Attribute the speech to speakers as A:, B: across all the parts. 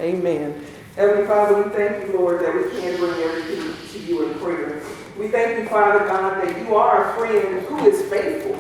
A: Amen. Heavenly Father, we thank you, Lord, that we can bring everything to you in prayer. We thank you, Father God, that you are a friend who is faithful.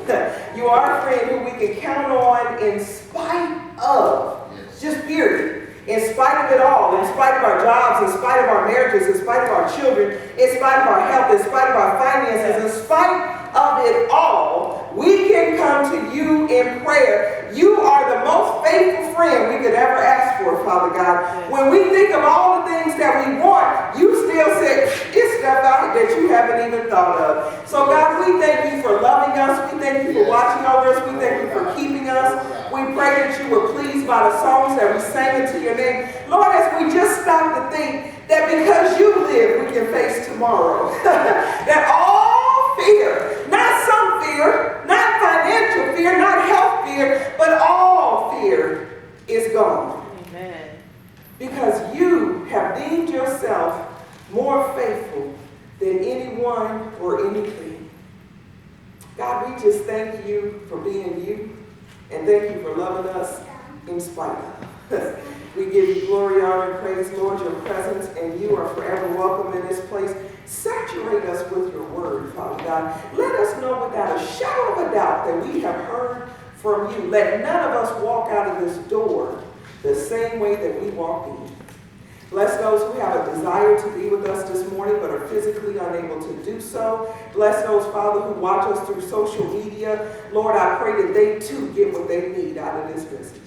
A: You are a friend who we can count on in spite of, just period. In spite of it all, in spite of our jobs, in spite of our marriages, in spite of our children, in spite of our health, in spite of our finances, in spite of it all, we can come to you in prayer. You are the most faithful friend we could ever ask for, Father God. When we think of all the things that we want, you still say, it's stuff out that you haven't even thought of. So God, we thank you for loving us. We thank you for watching over us. We thank you for keeping us. We pray that you were pleased by the songs that we sang into your name. Lord, as we just stop to think that because you live, we can face tomorrow. That all fear, not some fear, not financial fear, not health fear, but all fear is gone. Amen. Because you have deemed yourself more faithful than anyone or anything. God, we just thank you for being you, and thank you for loving us in spite of. We give you glory, honor, and praise, Lord, your presence, and you are forever welcome in this place. Saturate us with your word, Father God. Let us know without a shadow of a doubt that we have heard from you. Let none of us walk out of this door the same way that we walked in. Bless those who have a desire to be with us this morning but are physically unable to do so. Bless those, Father, who watch us through social media. Lord, I pray that they too get what they need out of this message.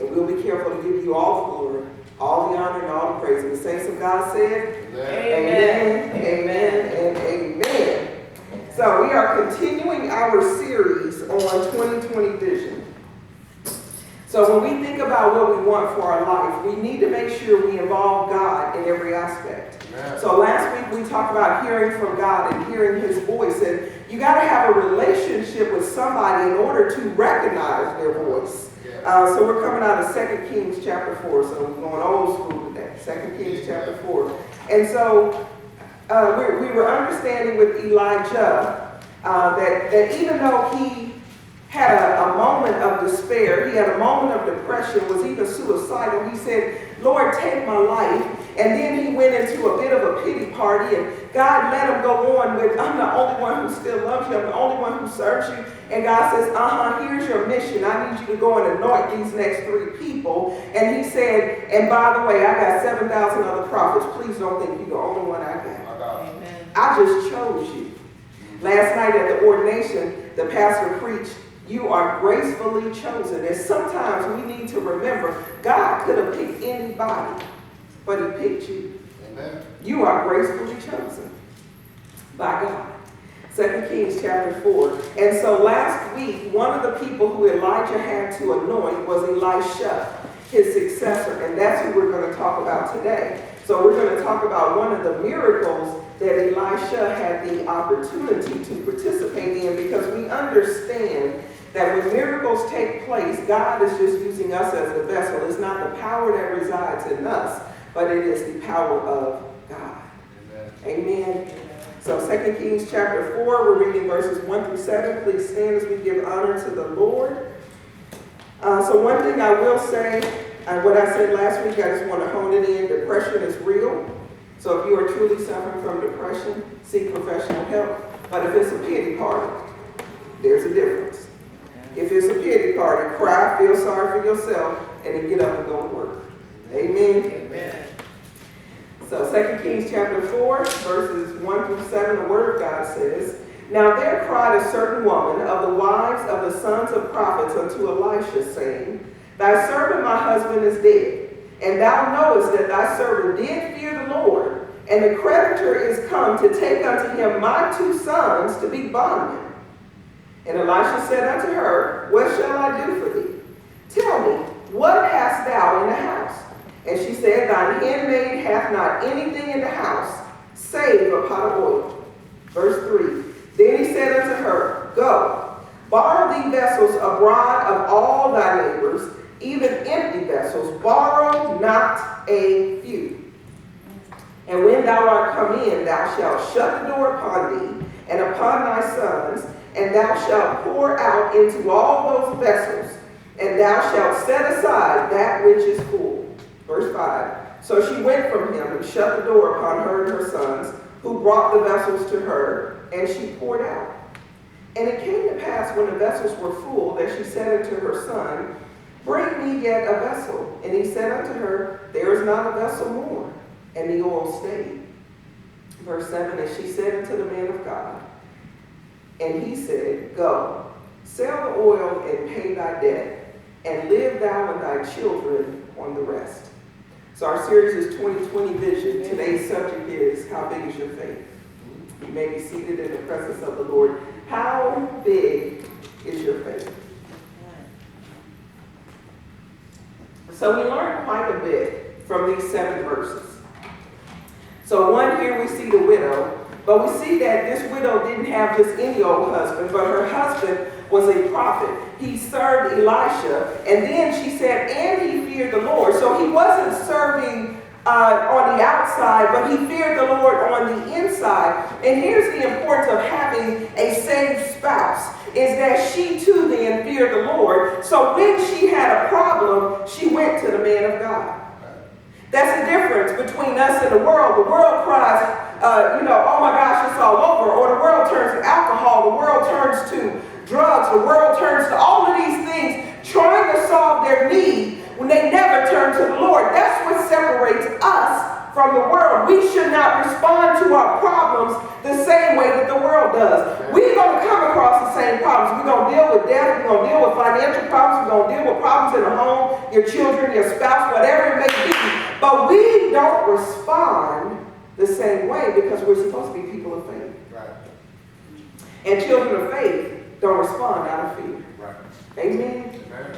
A: And we'll be careful to give you all the glory, all the honor, and all the praise. And the saints of God said, amen, amen, and amen. So we are continuing our series on 2020 vision. So when we think about what we want for our life, we need to make sure we involve God in every aspect. Amen. So last week we talked about hearing from God and hearing his voice. And you got to have a relationship with somebody in order to recognize their voice. So we're coming out of 2 Kings chapter 4. So we're going old school today. 2 Kings chapter 4. And so we were understanding with Elijah that even though he had a moment of despair, he had a moment of depression, was even suicidal, he said, Lord, take my life. And then he went into a bit of a pity party, and God let him go on with, I'm the only one who still loves you, I'm the only one who serves you. And God says, here's your mission. I need you to go and anoint these next 3 people. And he said, and by the way, I got 7,000 other prophets. Please don't think you're the only one I got. Amen. I just chose you. Last night at the ordination, the pastor preached, you are gracefully chosen. And sometimes we need to remember, God could have picked anybody, but he picked you. Amen. You are gracefully chosen by God. 2 Kings chapter 4. And so last week, one of the people who Elijah had to anoint was Elisha, his successor. And that's who we're going to talk about today. So we're going to talk about one of the miracles that Elisha had the opportunity to participate in, because we understand that when miracles take place, God is just using us as the vessel. It's not the power that resides in us, but it is the power of God. Amen. Amen. So 2 Kings chapter 4, we're reading verses 1 through 7. Please stand as we give honor to the Lord. So one thing I will say, what I said last week, I just want to hone it in. Depression is real. So if you are truly suffering from depression, seek professional help. But if it's a pity party, there's a difference. If it's a pity party, cry, feel sorry for yourself, and then get up and go to work. Amen. Amen. So 2 Kings chapter 4, verses 1 through 7, the word of God says, Now there cried a certain woman of the wives of the sons of prophets unto Elisha, saying, Thy servant my husband is dead, and thou knowest that thy servant did fear the Lord, and the creditor is come to take unto him my 2 sons to be bondmen. And Elisha said unto her, What shall I do for thee? Tell me, what hast thou in the house? And she said, Thine handmaid hath not anything in the house, save a pot of oil. Verse 3. Then he said unto her, Go, borrow thee vessels abroad of all thy neighbors, even empty vessels, borrow not a few. And when thou art come in, thou shalt shut the door upon thee and upon thy sons, and thou shalt pour out into all those vessels, and thou shalt set aside that which is full. Verse 5. So she went from him and shut the door upon her and her sons, who brought the vessels to her, and she poured out. And it came to pass, when the vessels were full, that she said unto her son, Bring me yet a vessel. And he said unto her, There is not a vessel more. And the oil stayed. Verse 7, and she said unto the man of God, and he said, Go, sell the oil and pay thy debt, and live thou and thy children on the rest. So our series is 2020 Vision. Today's subject is, How big is your faith? You may be seated in the presence of the Lord. How big is your faith? So we learned quite a bit from these 7 verses. So one, here we see the widow, but we see that this widow didn't have just any old husband, but her husband was a prophet. He served Elisha, and then she said, and he feared the Lord. So he wasn't serving on the outside, but he feared the Lord on the inside. And here's the importance of having a saved spouse, is that she too then feared the Lord. So when she had a problem, she went to the man of God. That's the difference between us and the world. The world cries, oh my gosh, it's all over. Or the world turns to alcohol. The world turns to drugs. The world turns to all of these things, trying to solve their need when they never turn to the Lord. That's what separates us from the world. We should not respond to our problems the same way that the world does. We're going to come across the same problems. We're going to deal with death. We're going to deal with financial problems. We're going to deal with problems in the home, your children, your spouse, whatever it may be. But we don't respond the same way because we're supposed to be people of faith. Right. And children of faith don't respond out of fear. Right. Amen. Amen.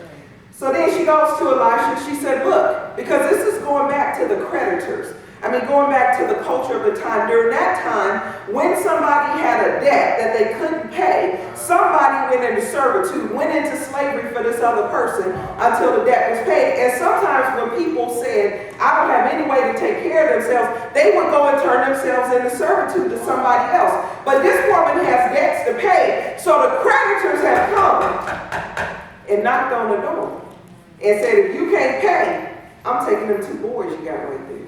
A: So then she goes to Elisha. She said, look, because this is going back to the creditors. Going back to the culture of the time. During that time, when somebody had a debt that they couldn't pay, somebody went into servitude, went into slavery for this other person until the debt was paid. And sometimes when people said, I don't have any way to take care of themselves, they would go and turn themselves into servitude to somebody else. But this woman has debts to pay. So the creditors have come and knocked on the door and said, if you can't pay, I'm taking them 2 boys you got right there.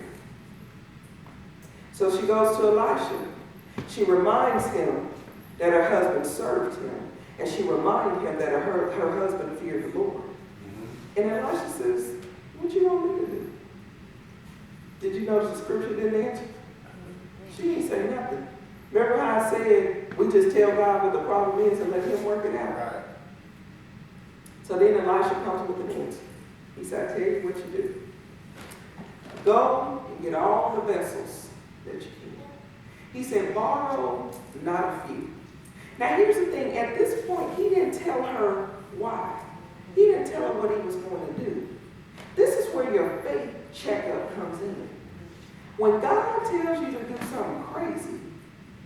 A: So she goes to Elisha. She reminds him that her husband served him. And she reminds him that her husband feared the Lord. Mm-hmm. And Elisha says, what you want me to do? Did you notice the scripture didn't answer? She didn't say nothing. Remember how I said, we just tell God what the problem is and let him work it out? Right. So then Elisha comes with an answer. He said, I tell you what you do. Go and get all the vessels that you can. He said, borrow not a few. Now here's the thing. At this point, he didn't tell her why. He didn't tell her what he was going to do. This is where your faith checkup comes in. When God tells you to do something crazy,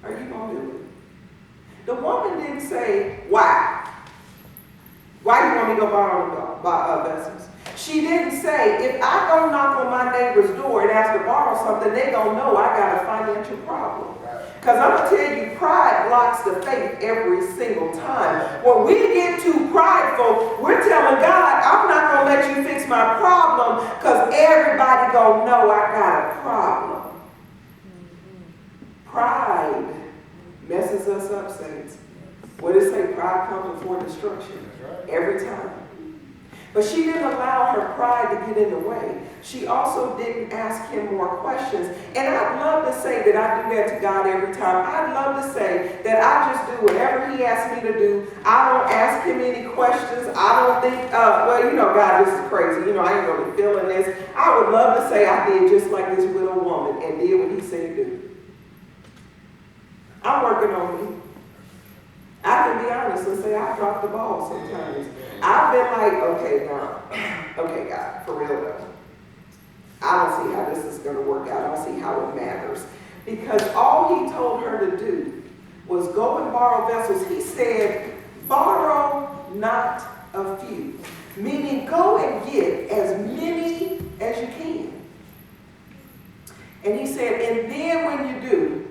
A: are you going to do it? The woman didn't say, why? Why do you want me to go borrow vessels? She didn't say, if I go knock on my neighbor's door and ask to borrow something, they don't know I got a financial problem. Because I'm going to tell you, pride blocks the faith every single time. When we get too prideful, we're telling God, I'm not going to let you fix my problem because everybody going to know I got a problem. Pride messes us up, saints. What does it say? Pride comes before destruction. Every time. But she didn't allow her pride to get in the way. She also didn't ask him more questions. And I'd love to say that I do that to God every time. I'd love to say that I just do whatever he asks me to do. I don't ask him any questions. I don't think, God, this is crazy. I ain't really feeling this. I would love to say I did just like this widow woman and did what he said to do. I'm working on me. I can be honest and say I dropped the ball sometimes. I've been like, okay, God, for real though. I don't see how this is going to work out. I don't see how it matters. Because all he told her to do was go and borrow vessels. He said, borrow not a few. Meaning go and get as many as you can. And he said, and then when you do,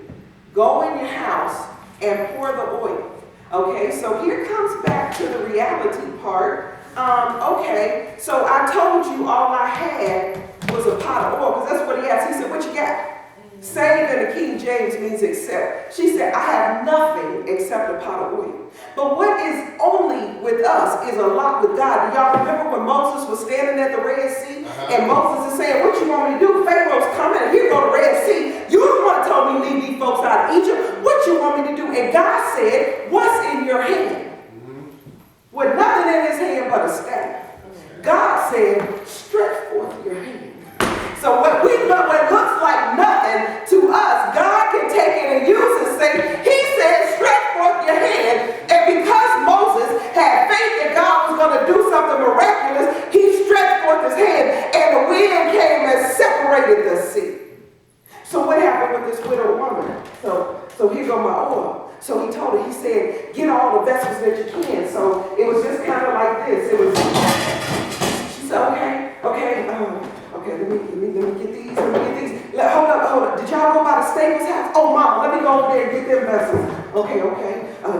A: go in your house and pour the oil. Okay, so here comes back to the reality part. So I told you all I had was a pot of James means except. She said, I have nothing except a pot of oil. But what is only with us is a lot with God. Do y'all remember when Moses was standing at the Red Sea? And Moses is saying, what you want me to do? Pharaoh's coming and here go the Red Sea. You the one told me leave these folks out of Egypt. What you want me to do? And God said, what's in your hand? With nothing in his hand but a staff. God said, stretch forth your hand. So what looks like nothing to us, God can take it and use it. Say, he said, stretch forth your hand. And because Moses had faith that God was going to do something miraculous, he stretched forth his hand and the wind came and separated the sea. So what happened with this widow woman? So here go my oil. So he told her, he said, get all the vessels that you can. So it was just kind of like this. It was, she said, okay, let me get these. Hold up. Did y'all go by the Staples house? Oh, Mama, let me go over there and get them vessels. Okay.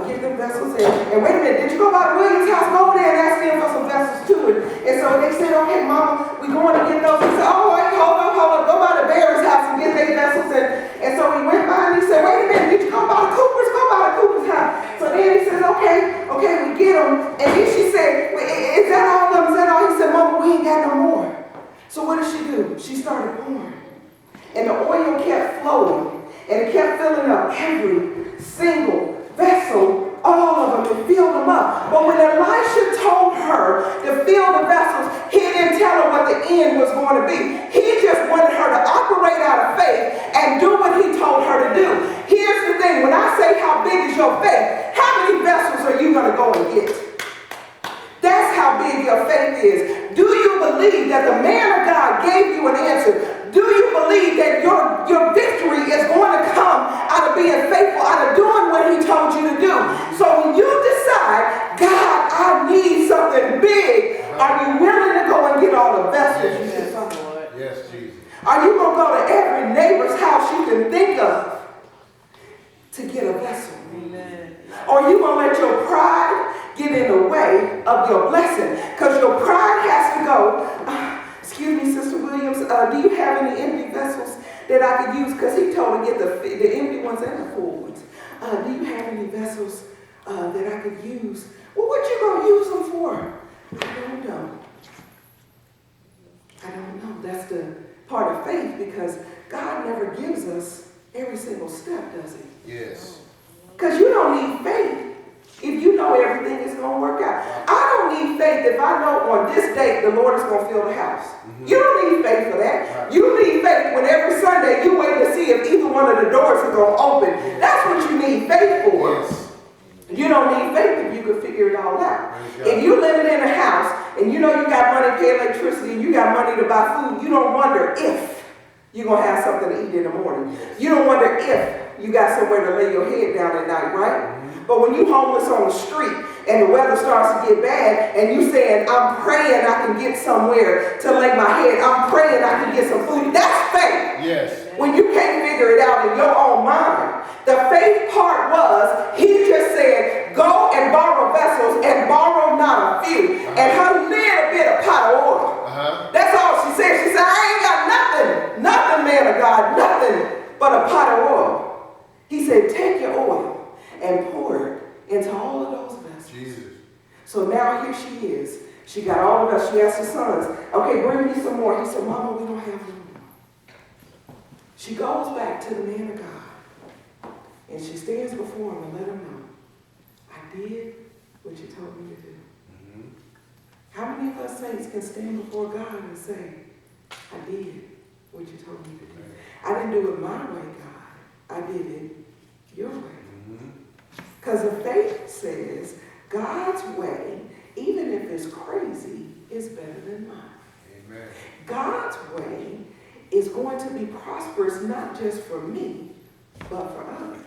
A: Get them vessels in. And wait a minute, did you go by the Williams house? Go over there and ask them for some vessels too. And so they said, okay, Mama, we going to get those. He said, oh, wait, hold up. Go by the Bear's house and get their vessels in. And so he went by and he said, wait a minute, did you go by the Cooper's? Go by the Cooper's house. So then he said, okay, we get them. And then she said, is that all of them? Is that all? He said, Mama, we ain't got no more. So what did she do? She started pouring. And the oil kept flowing. And it kept filling up every single vessel, all of them, and filled them up. But when Elisha told her to fill the vessels, he didn't tell her what the end was going to be. He just wanted her to operate out of faith and do what he told her to do. Here's the thing. When I say how big is your faith, how many vessels are you going to go and get? That's how big your faith is. Do you believe that the man of God gave you an answer? Do you believe that your victory is going to come out of being faithful, out of doing what he told you to do? So when you decide, God, I need something big, are you willing to go and get all the vessels you can find?
B: Yes, Jesus.
A: Are you going to go to every neighbor's house you can think of to get a vessel? Amen. Or are you going to let your pride get in the way of your blessing? Because your pride has to go, excuse me, Sister Williams, do you have any empty vessels that I could use? Because he told me to get the empty ones and the full ones. Do you have any vessels that I could use? Well, what you going to use them for? I don't know. That's the part of faith, because God never gives us every single step, does he?
B: Yes.
A: Because you don't need faith if you know everything is going to work out. I don't need faith if I know on this date the Lord is going to fill the house. You don't need faith for that.
B: Right.
A: You need faith when every Sunday you wait to see if either one of the doors are going to open. That's what you need faith for.
B: Yes.
A: You don't need faith if you can figure it all out. If you live in a house and you know you got money to pay electricity and you got money to buy food, you don't wonder if you're going to have something to eat in the morning. You don't wonder if you got somewhere to lay your head down at night, right? But when you homeless on the street and the weather starts to get bad and you saying, I'm praying I can get somewhere to lay my head, I'm praying I can get some food, that's faith.
B: Yes.
A: When you can't figure it out in your own mind. The faith part was, he just said, go and borrow vessels and borrow not a few. And her little bit of pot of oil. That's all she said. She said, I ain't got nothing, man of God, nothing but a pot of oil. He said, take your oil and pour it into all of those vessels.
B: Jesus.
A: So now here she is. She got all of us. She asked her sons, okay, bring me some more. He said, Mama, we don't have any more. She goes back to the man of God. And she stands before him and let him know, I did what you told me to do. How many of us saints can stand before God and say, I did what you told me to do? I didn't do it my way, God. I did it your way. Because the faith says God's way, even if it's crazy, is better than mine.
B: Amen.
A: God's way is going to be prosperous, not just for me, but for others.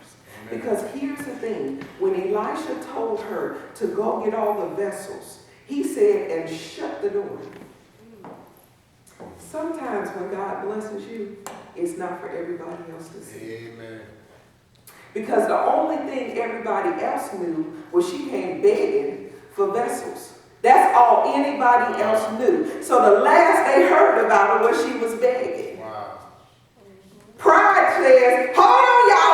A: Amen. Because here's the thing. When Elisha told her to go get all the vessels, he said, and shut the door. Sometimes when God blesses you, it's not for everybody else to see.
B: Amen.
A: Because the only thing everybody else knew was she came begging for vessels. That's all anybody else knew. So the last they heard about her was she was begging.
B: Wow.
A: Pride says, hold on, y'all.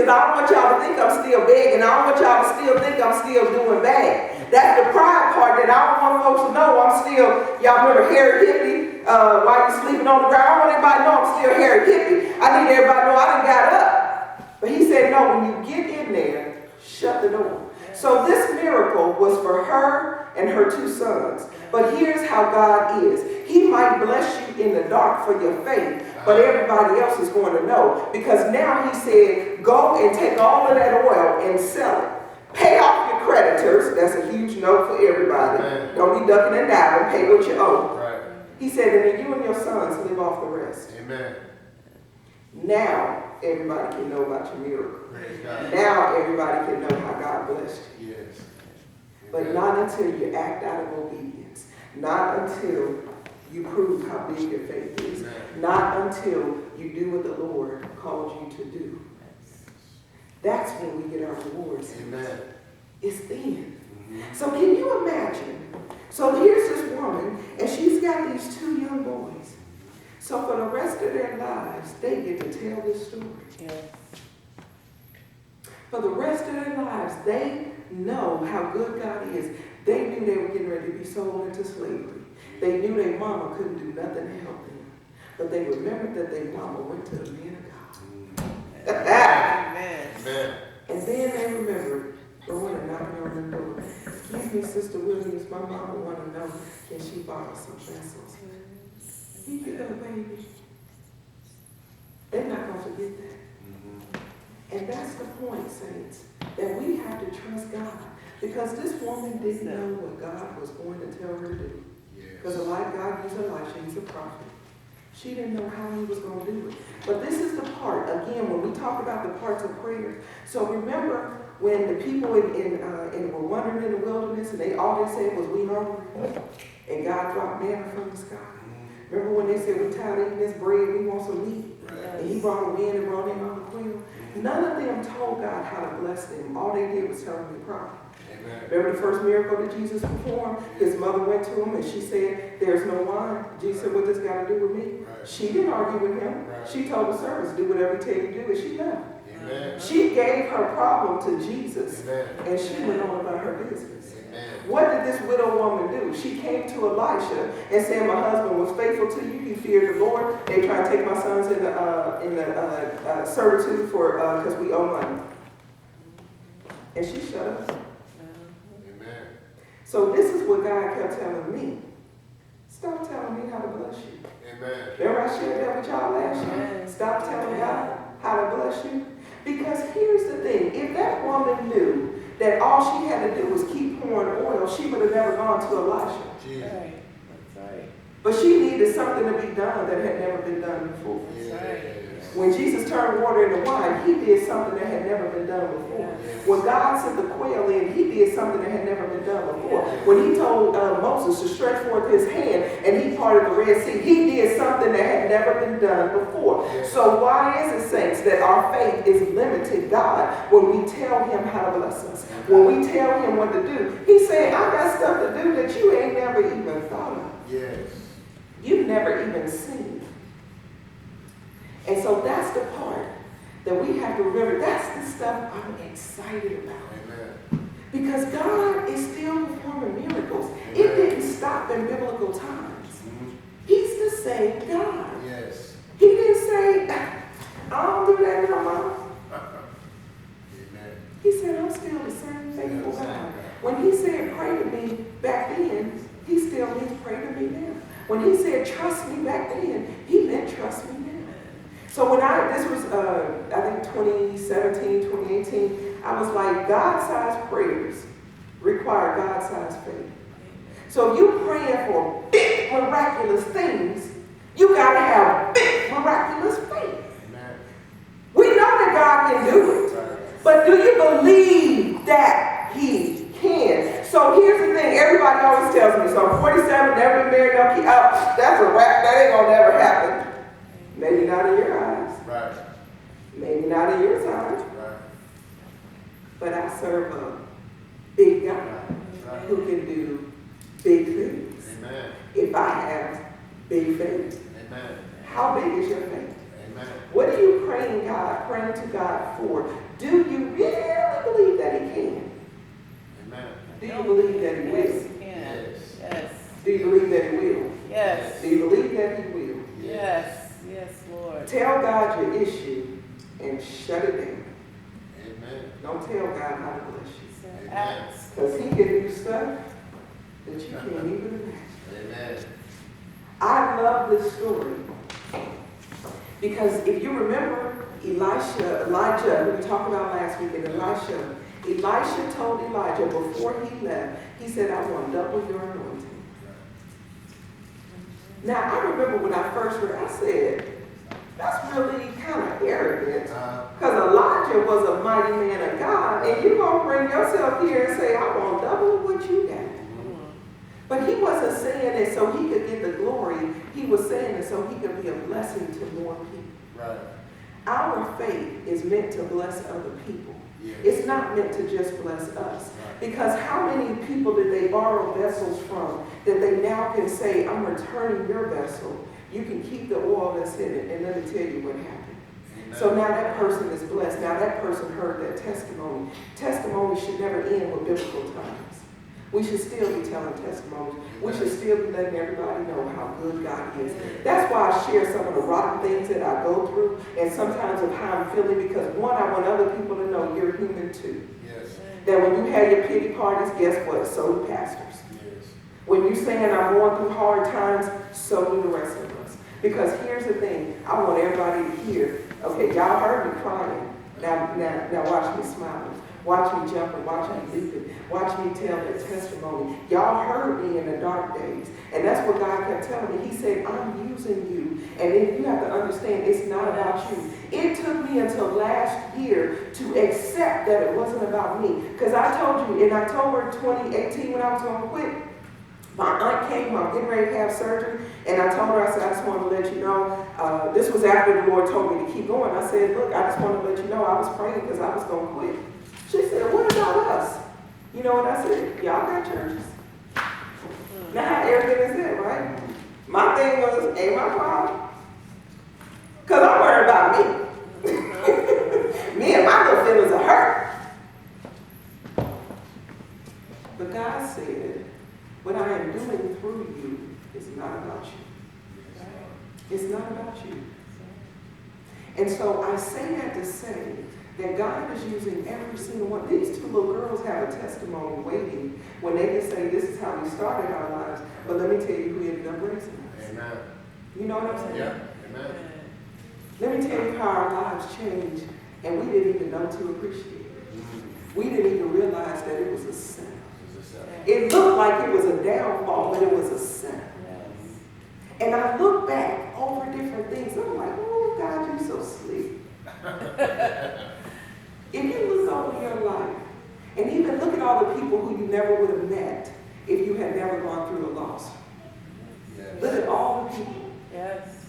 A: said, I don't want y'all to think I'm still begging. I don't want y'all to still think I'm still doing bad. That's the pride part that I don't want folks to know I'm still, y'all remember Harry Hippie, while you're sleeping on the ground. I don't want everybody to know I'm still Harry Hippie. I need everybody to know I done got up. But he said, no, when you get in there, shut the door. So this miracle was for her and her 2 sons. But here's how God is. He might bless you in the dark for your faith, but everybody else is going to know. Because now he said, go and take all of that oil and sell it. Pay off your creditors. That's a huge note for everybody. Amen. Don't be ducking and diving. Pay what you owe. Right. He said, and then you and your sons live off the rest. Amen. Now everybody can know about your miracle. Now everybody can know how God blessed you. Yes. But not until you act out of obedience. Not until you prove how big your faith is. Amen. Not until you do what the Lord called you to do. That's when we get our rewards. Amen. It's then. Mm-hmm. So can you imagine? So here's this woman, and she's got these 2 young boys. So for the rest of their lives, they get to tell this story. Yes. For the rest of their lives, they know how good God is. They knew they were getting ready to be sold into slavery. They knew their mama couldn't do nothing to help them. But they remembered that their mama went to the man of God. Amen. Amen. And then they remembered going and knocking on the door. Excuse me, Sister Williams, my mama want to know, can she borrow some vessels? You get a baby. They're not going to forget that. Mm-hmm. And that's the point, saints, that we have to trust God. Because this woman didn't know what God was going to tell her to do. Because like God used Elisha, he's a prophet. She didn't know how he was going to do it. But this is the part, again, when we talk about the parts of prayer. So remember when the people were wandering in the wilderness and all they said was, we hungry? And God dropped manna from the sky. Remember when they said, we tired of eating this bread, we want some meat? Right. And he brought a wind and brought in on the quail. None of them told God how to bless them. All they did was tell him the problem. Amen. Remember the first miracle that Jesus performed? His mother went to him and she said, there's no wine. Jesus said, what does this got to do with me? Right. She didn't argue with him. Right. She told the servants, do whatever he tell you to do, and she left. Amen. She gave her problem to Jesus. Amen. And she went on about her business. Amen. What did this widow woman do? She came to Elisha and said, my husband was faithful to you. He feared the Lord. They tried to take my sons in the servitude for because we owe money. And she shut up. Amen. So this is what God kept telling me. Stop telling me how to bless you. Amen. Remember I shared that with y'all last year? Stop telling God how to bless you. Because here's the thing. If that woman knew that all she had to do was keep pouring oil, she would have never gone to Elisha. Right. That's right. But she needed something to be done that had never been done before. That's right. When Jesus turned water into wine, he did something that had never been done before. When God sent the quail in, he did something that had never been done before. When he told Moses to stretch forth his hand and he parted the Red Sea, he did something that had never been done before. So why is it, saints, that our faith is limited God when we tell him how to bless us? When we tell him what to do, he said, I got stuff to do that you ain't never even thought of. Yes. You've never even seen. And so that's the part that we have to remember. That's the stuff I'm excited about. Amen. Because God is still performing miracles. Amen. It didn't stop in biblical times. Mm-hmm. He's the same God. Yes. He didn't say, I don't do that no more. Amen. He said, I'm still the same faithful God. When he said, pray to me back then, he still means pray to me now. When he said, trust me back then, he meant trust me now. So when this was, I think 2017, 2018, I was like, God-sized prayers require God-sized faith. So if you're praying for big, miraculous things, you got to have big, miraculous faith. Amen. We know that God can do it, but do you believe that he can? So here's the thing, everybody always tells me, so I'm 47, never been married, no kid. Oh, that's a wrap, that ain't gonna never happen. Maybe not in your eyes. Right. Maybe not in your time. Right. But I serve a big God who can do big things. Amen. If I have big faith. Amen. How big is your faith? Amen. What are you praying to God for? Do you really believe that he can?
B: Amen.
A: Do you believe that he will?
C: Yes, he can. Yes.
A: Do you believe that he will?
C: Yes.
A: Do you believe that he will?
C: Yes. Yes, Lord.
A: Tell God your issue and shut it down.
B: Amen.
A: Don't tell God how to bless you.
C: Acts.
A: Because he can do stuff that you can't even imagine.
B: Amen.
A: I love this story because if you remember Elijah, who we talked about last week, and Elisha told Elijah before he left, he said, I want double your anointing. Now, I remember when I first heard, I said, that's really kind of arrogant. Because Elijah was a mighty man of God, and you're going to bring yourself here and say, I want double what you got. But he wasn't saying it so he could get the glory. He was saying it so he could be a blessing to more people.
B: Right.
A: Our faith is meant to bless other people.
B: Yes.
A: It's not meant to just bless us. Because how many people did they borrow vessels from that they now can say, I'm returning your vessel. You can keep the oil that's in it, and let me tell you what happened. Amen. So now that person is blessed. Now that person heard that testimony. Testimony should never end with biblical times. We should still be telling testimonies. We should still be letting everybody know how good God is. That's why I share some of the rotten things that I go through and sometimes of how I'm feeling, because one, I want other people to know you're human too.
B: Yes.
A: That when you have your pity parties, guess what? So do pastors.
B: Yes.
A: When you're saying I'm going through hard times, so do the rest of us. Because here's the thing, I want everybody to hear, okay, y'all heard me crying. Now watch me smiling. Watch me jumping, watch me leaping, watch me tell the testimony. Y'all heard me in the dark days. And that's what God kept telling me. He said, I'm using you. And then you have to understand, it's not about you. It took me until last year to accept that it wasn't about me. Because I told you in October 2018 when I was going to quit, my aunt came, I'm getting ready to have surgery, and I told her, I said, I just wanted to let you know, this was after the Lord told me to keep going. I said, look, I just wanted to let you know I was praying because I was going to quit. She said, what about us? You know what I said? Y'all got churches. Now, how arrogant is that, right? My thing was, ain't my problem. Because I'm worried about me. Me and my little feelings are hurt. But God said, what I am doing through you is not about you. It's not about you. And so I say that to say that God is using every single one. These two little girls have a testimony waiting when they can say, this is how we started our lives, but let me tell you who ended up raising us.
B: Amen.
A: You know what I'm saying?
B: Yeah. Amen.
A: Let me tell you how our lives changed, and we didn't even know to appreciate it. We didn't even realize that it was a sin. It looked like it was a downfall, but it was a sin. And I look back over different things, and I'm like, oh, God, you're so sweet. If you look over your life, and even look at all the people who you never would have met if you had never gone through a loss. Yes. Look at all the people.
C: Yes.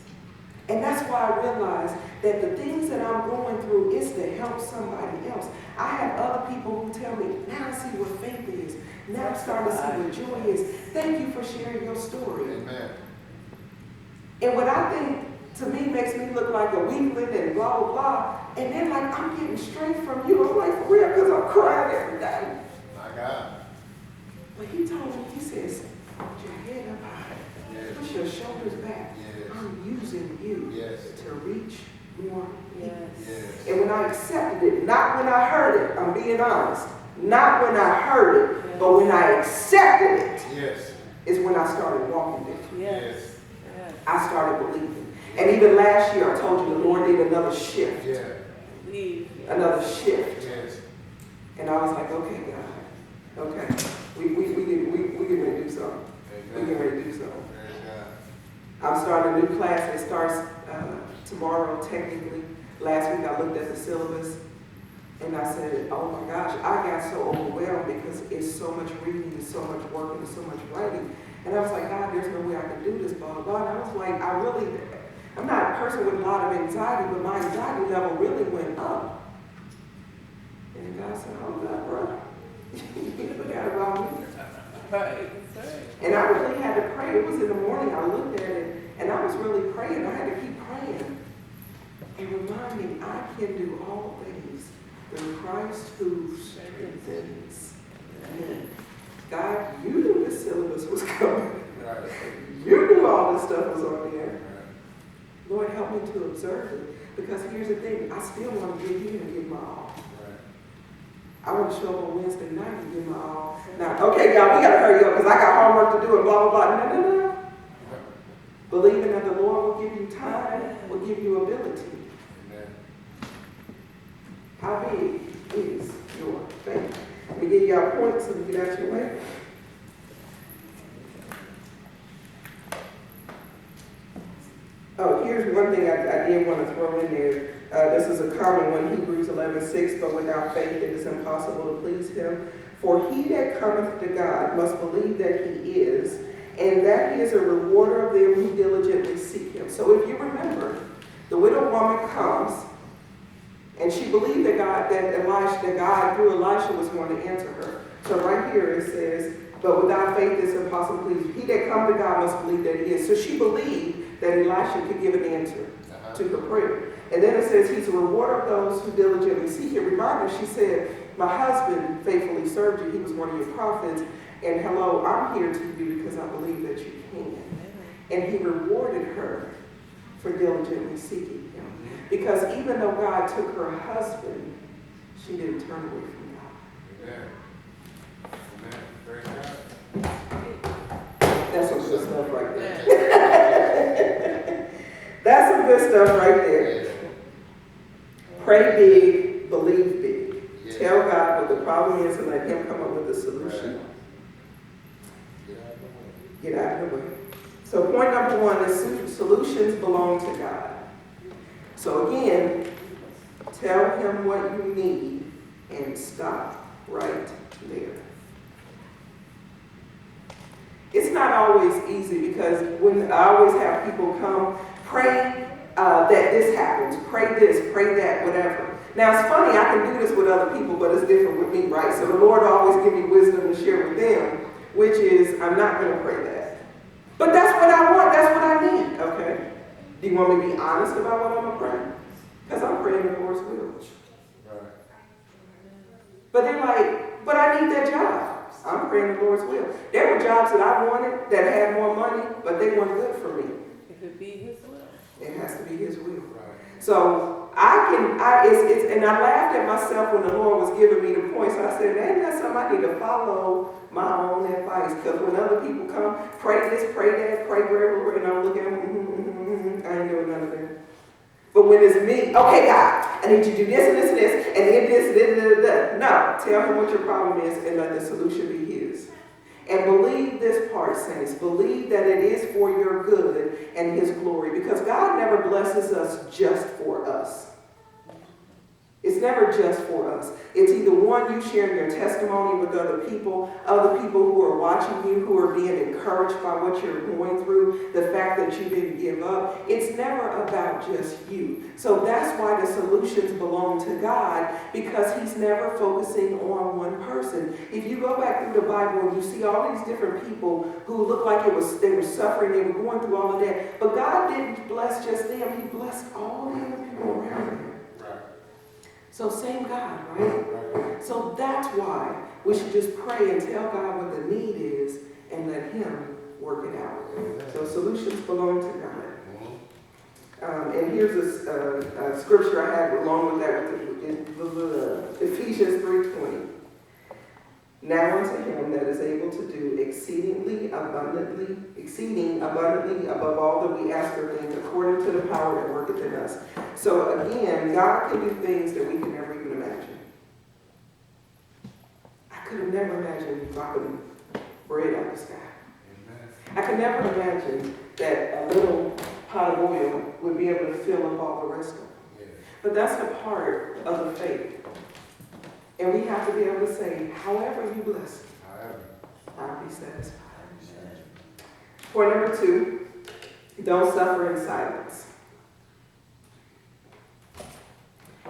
A: And that's why I realize that the things that I'm going through is to help somebody else. I have other people who tell me, now I see what faith is. Now I'm starting to see what joy is. Thank you for sharing your story.
B: Amen.
A: And what I think to me makes me look like a weakling and blah, blah, blah. And then like, I'm getting strength from you. I'm like, for real, because I'm crying every day.
B: My God.
A: But he told me, he says, put your head up high. Yes. Push your shoulders back. Yes. I'm using you to reach more people.
B: Yes.
A: And when I accepted it, not when I heard it, I'm being honest. Not when I heard it, but when I accepted it, is when I started walking it.
C: Yes.
A: I started believing. And even last year, I told you the Lord did another shift. Another shift.
B: Yes.
A: And I was like, okay, God. Okay. We get ready to do something. We get ready to do something. I'm starting a new class. It starts tomorrow, technically. Last week, I looked at the syllabus. And I said, oh my gosh, I got so overwhelmed because it's so much reading, and so much work, and so much writing. And I was like, God, there's no way I can do this, blah, blah, blah. And I was like, I'm not a person with a lot of anxiety, but my anxiety level really went up. And God said, hold up, bro. You forgot about me.
C: Right.
A: And I really had to pray. It was in the morning, I looked at it, and I was really praying. I had to keep praying and remind me, I can do all things through Christ who strengthens me. God, you knew this syllabus was coming.
B: Right.
A: You knew all this stuff was on there.
B: Right.
A: Lord, help me to observe it. Because here's the thing, I still want to give you and give my all.
B: Right.
A: I want to show up on Wednesday night and give my all. Now, okay, y'all, we got to hurry up because I got homework to do and blah, blah, blah. No. Believing that the Lord will give you time, will give you ability.
B: Amen.
A: How big is your faith? Let me give y'all points so we get out your way. Oh, here's one thing I did want to throw in there. This is a common one, Hebrews 11:6, but without faith it is impossible to please him. For he that cometh to God must believe that he is, and that he is a rewarder of them who diligently seek him. So if you remember, the widow woman comes, and she believed that God through Elisha was going to answer her. So right here it says, but without faith it's impossible to please him. He that come to God must believe that he is. So she believed that Elisha could give an answer to her prayer. And then it says he's a rewarder of those who diligently seek him. Reminder, she said, my husband faithfully served you. He was one of your prophets. And hello, I'm here to you because I believe that you can. And he rewarded her for diligently seeking him. Because even though God took her husband, she didn't turn away from God.
B: Amen. Amen. Very good.
A: That's some good stuff right there. That's some good stuff right there.
B: Yes.
A: Pray big, believe big.
B: Yes.
A: Tell God what the problem is and let him come up with a solution.
B: Right.
A: Get out of the way. So point number one is solutions belong to God. So again, tell him what you need and stop right there. It's not always easy because when I always have people come, pray that this happens, pray this, pray that, whatever. Now it's funny, I can do this with other people, but it's different with me, right? So the Lord always give me wisdom to share with them, which is, I'm not going to pray that. But that's what I want, that's what I need, okay? Do you want me to be honest about what I'm going to pray? Because I'm praying the Lord's will.
B: Right.
A: But they're like, but I need that job. I'm praying the Lord's will. There were jobs that I wanted that had more money, but they weren't good for me.
C: If it be his will.
A: It has to be his will.
B: Right.
A: So and I laughed at myself when the Lord was giving me the points. I said, ain't that something I need to follow my own advice? Because when other people come, pray this, pray that, pray wherever, and I'm looking at them, I ain't doing none of that. But when it's me, okay, God, I need you to do this and this and this, and then this. No, tell him what your problem is and let the solution be his. And believe this part, saints. Believe that it is for your good and his glory. Because God never blesses us just for us. It's never just for us. It's either one, you sharing your testimony with other people who are watching you, who are being encouraged by what you're going through, the fact that you didn't give up. It's never about just you. So that's why the solutions belong to God, because he's never focusing on one person. If you go back through the Bible and you see all these different people who look like they were suffering, they were going through all of that, but God didn't bless just them, he blessed all the other people around them. So same God, right? So that's why we should just pray and tell God what the need is and let him work it out. So solutions belong to God. And here's a scripture I had along with that, with Ephesians 3:20. Now unto him that is able to do exceeding abundantly above all that we ask or think, according to the power that worketh in us. So again, God can do things that we can never even imagine. I could have never imagined dropping bread out of the sky. I could never imagine that a little pot of oil would be able to fill up all the rest of it. But that's a part of the faith. And we have to be able to say, however you bless me, I'll be satisfied. Point number 2, don't suffer in silence.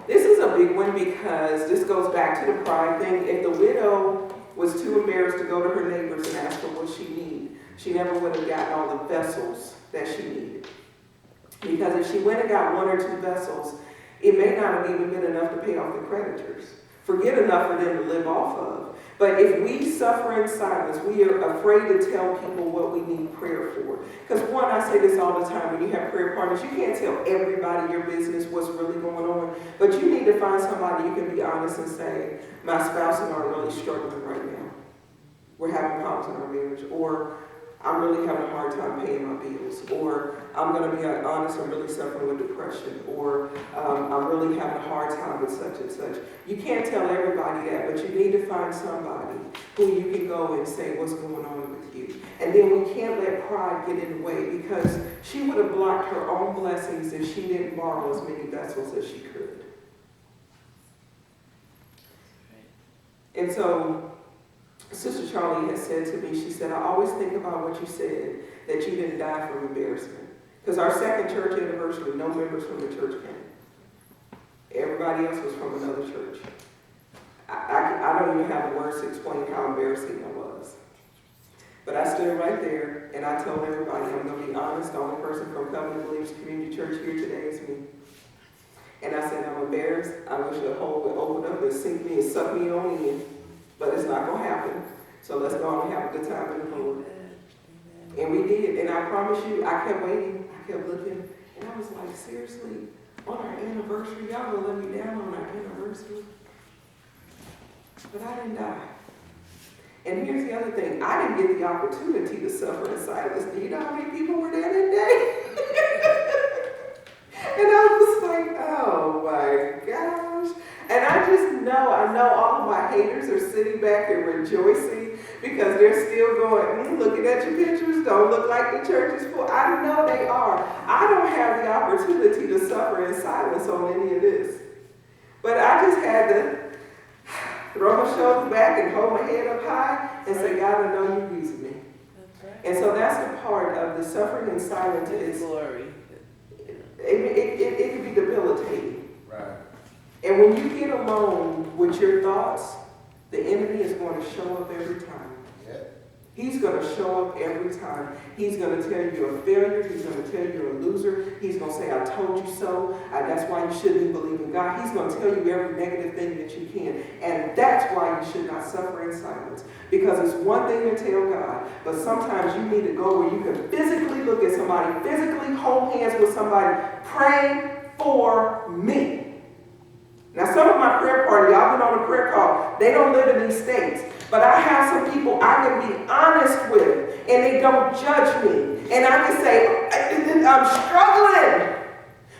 A: This is a big one because this goes back to the pride thing. If the widow was too embarrassed to go to her neighbors and ask for what she needed, she never would have gotten all the vessels that she needed. Because if she went and got 1 or 2 vessels, It may not have even been enough to pay off the creditors. Forget enough for them to live off of. But if we suffer in silence, we are afraid to tell people what we need prayer for. Because one, I say this all the time, when you have prayer partners, you can't tell everybody your business, what's really going on. But you need to find somebody you can be honest and say, my spouse and I are really struggling right now. We're having problems in our marriage. Or I'm really having a hard time paying my bills. Or I'm going to be honest, I'm really suffering with depression. Or I'm really having a hard time with such and such. You can't tell everybody that, but you need to find somebody who you can go and say what's going on with you. And then we can't let pride get in the way, because she would have blocked her own blessings if she didn't borrow as many vessels as she could. And so Sister Charlie has said to me, she said, I always think about what you said, that you didn't die from embarrassment. Because our second church anniversary, no members from the church came. Everybody else was from another church. I don't even have the words to explain how embarrassing that was. But I stood right there and I told everybody, I'm going to be honest, the only person from Covenant Believers Community Church here today is me. And I said, I'm embarrassed. I wish the Holt would open up and sink me and suck me on in. But it's not going to happen. So let's go on and have a good time in the Lord. And we did. And I promise you, I kept waiting. I kept looking. And I was like, seriously, on our anniversary, y'all going to let me down on our anniversary? But I didn't die. And here's the other thing. I didn't get the opportunity to suffer in silence. Do you know how many people were there that day? And I was like, oh my gosh. And I know all of my haters are sitting back and rejoicing because they're still going, looking at your pictures, don't look like the church is full. I know they are. I don't have the opportunity to suffer in silence on any of this. But I just had to throw my shoulders back and hold my head up high and say, God, I know you're using me. And so that's the part of the suffering in silence is
C: glory.
A: It can be debilitating.
B: Right.
A: And when you get alone with your thoughts, the enemy is going to show up every time.
B: Yeah.
A: He's going to show up every time. He's going to tell you you're a failure. He's going to tell you you're a loser. He's going to say, I told you so. That's why you shouldn't believe in God. He's going to tell you every negative thing that you can. And that's why you should not suffer in silence. Because it's one thing to tell God, but sometimes you need to go where you can physically look at somebody, physically hold hands with somebody, pray for me. Now, some of my prayer party, y'all been on a prayer call, they don't live in these states. But I have some people I can be honest with, and they don't judge me. And I can say, I'm struggling.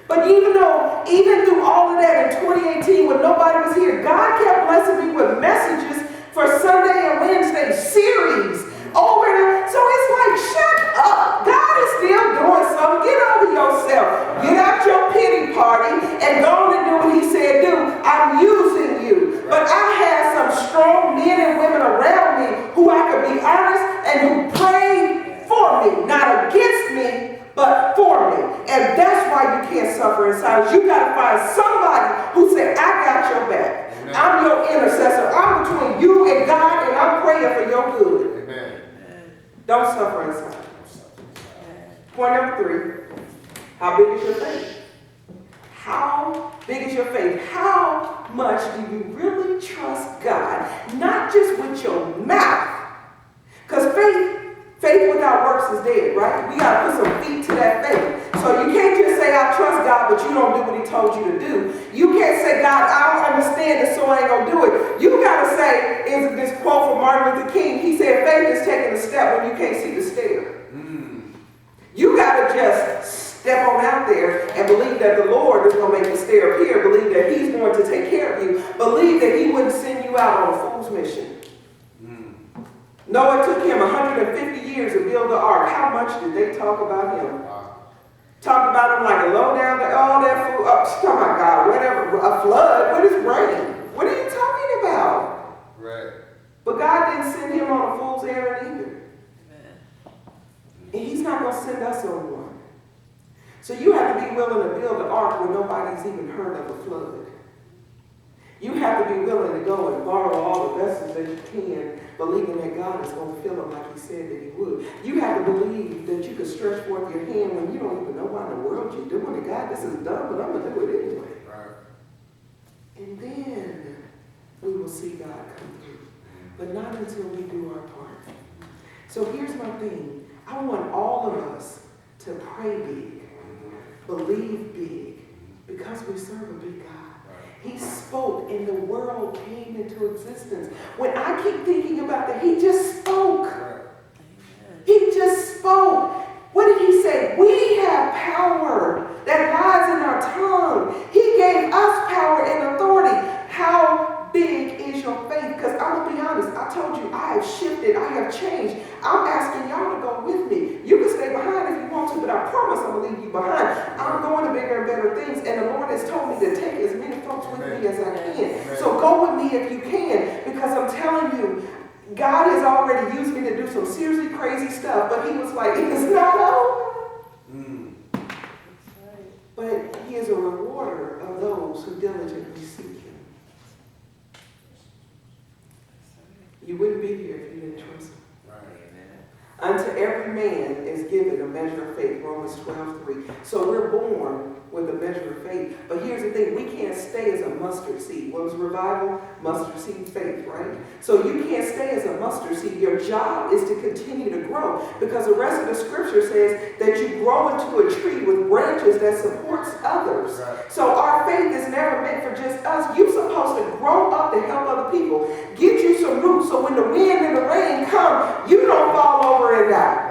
A: But even through all of that in 2018, when nobody was here, God kept blessing me with messages for Sunday and Wednesday series over there. So it's like, shut up. God is still doing something. Get over yourself. Get out your pity party and go on and do what he said do. I'm using you. But I have some strong men and women around me who I can be honest and who prayed for me. Not against me, but for me. And that's why you can't suffer in silence. You got to find somebody who said, I got your back. Amen. I'm your intercessor. I'm between you and God, and I'm praying for your good.
B: Amen.
A: Don't suffer in silence. Point number 3. How big is your faith? How big is your faith? How much do you really trust God? Not just with your mouth. Because faith without works is dead, right? We got to put some feet to that faith. So you can't just say, I trust God, but you don't do what he told you to do. You can't say, God, I don't understand it, so I ain't going to do it. You got to say, is this quote from Martin Luther King? He said, faith is taking a step when you can't see the stair. You got to just step on out there and believe that the Lord is going to make the stair appear. Believe that he's going to take care of you. Believe that he wouldn't send you out on a fool's mission. Noah took him 150 years to build the ark. How much did they talk about him? Talk about him like a low down, all that food. Oh my God, whatever. A flood. What is rain? What are you talking about?
B: Right.
A: But God didn't send him on a fool's errand either. And he's not going to send us on one. So you have to be willing to build an ark when nobody's even heard of a flood. You have to be willing to go and borrow all the vessels that you can, believing that God is going to fill them like he said that he would. You have to believe that you can stretch forth your hand when you don't even know why in the world you're doing it. God, this is dumb, but I'm going to do it anyway.
B: Right.
A: And then we will see God come through. But not until we do our part. So here's my thing. I want all of us to pray big, believe big, because we serve a big God. He spoke and the world came into existence. When I keep thinking about that, he just spoke. He just spoke. What did he say? We have power that lies in our tongue. He gave us power and authority. How big is your faith? Because I'm going to be honest, I told you I have shifted, I have changed. I'm asking y'all to go with me. You can stay behind if you want to, but I promise I'm going to leave you behind. I'm going to bigger and better things, and the Lord has told me to take as many folks with me as I can. So go with me if you can, because I'm telling you, God has already used me to do some seriously crazy stuff, but he was like, it's not over. But he is a rewarder of those who diligently seek him. You wouldn't be here if you didn't trust him. Unto every man is given a measure of faith, Romans 12:3. So we're born with a measure of faith. But here's the thing, we can't stay as a mustard seed. What was revival? Mustard seed faith, right? So you can't stay as a mustard seed. Your job is to continue to grow, because the rest of the scripture says that you grow into a tree with branches that supports others. Right. So our faith is never meant for just us. You're supposed to grow up to help other people. Get you some roots so when the wind and the rain come, you don't fall over and die.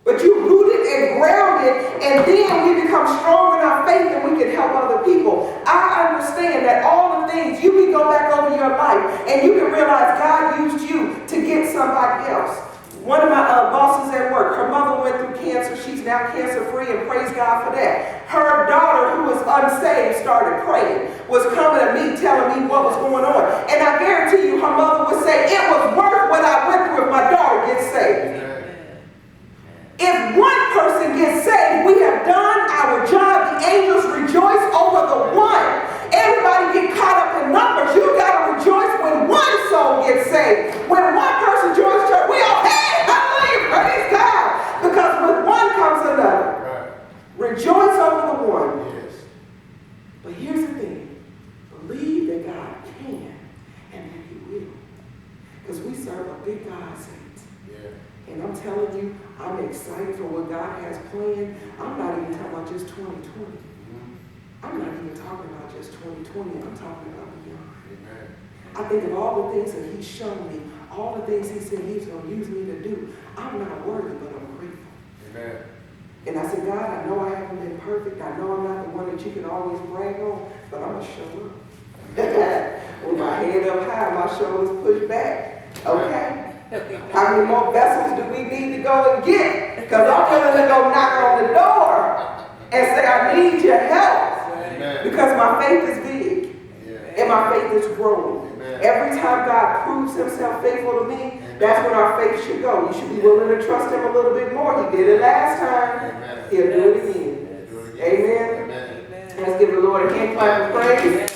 A: But you rooted and grounded, and then we become strong in our faith and we can help other people. I understand that all the things, you can go back over your life and you can realize God used you to get somebody else. One of my bosses at work, her mother went through cancer. She's now cancer-free, and praise God for that. Her daughter, who was unsaved, started praying, was coming to me, telling me what was going on. And I guarantee you, her mother would say, it was worth what I went through if my daughter gets saved. If one person gets saved, we have done our job. The angels rejoice over the one. Everybody get caught up in numbers. You got to rejoice when one soul gets saved. When one person joins church, we all, hey, hallelujah, praise God. Because with one comes another. Right. Rejoice over the one. Yes. But here's the thing. Believe that God can and that he will. Because we serve a big God, saints. Yeah. And I'm telling you, I'm excited for what God has planned. I'm not even talking about just 2020. I'm not even talking about just 2020. I'm talking about beyond. Amen. I think of all the things that he's shown me, all the things he said he's going to use me to do. I'm not worthy, but I'm grateful. Amen. And I said, God, I know I haven't been perfect. I know I'm not the one that you can always brag on, but I'm going to show up. With my head up high, my shoulders pushed back. Okay? How many more vessels do we need to go and get? Because I'm willing to go knock on the door and say, I need your help. Amen. Because my faith is big. Yeah. And my faith is growing. Amen. Every time God proves himself faithful to me, amen, that's when our faith should go. You should be willing to trust him a little bit more. He did it last time. Amen. He'll do it again. Amen. Amen. Let's give the Lord a hand clap of praise.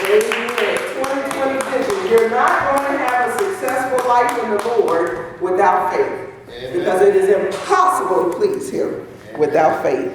A: Amen. 2020 vision. You're not going to have a successful life in the Lord without faith. Amen. Because it is impossible to please him without faith.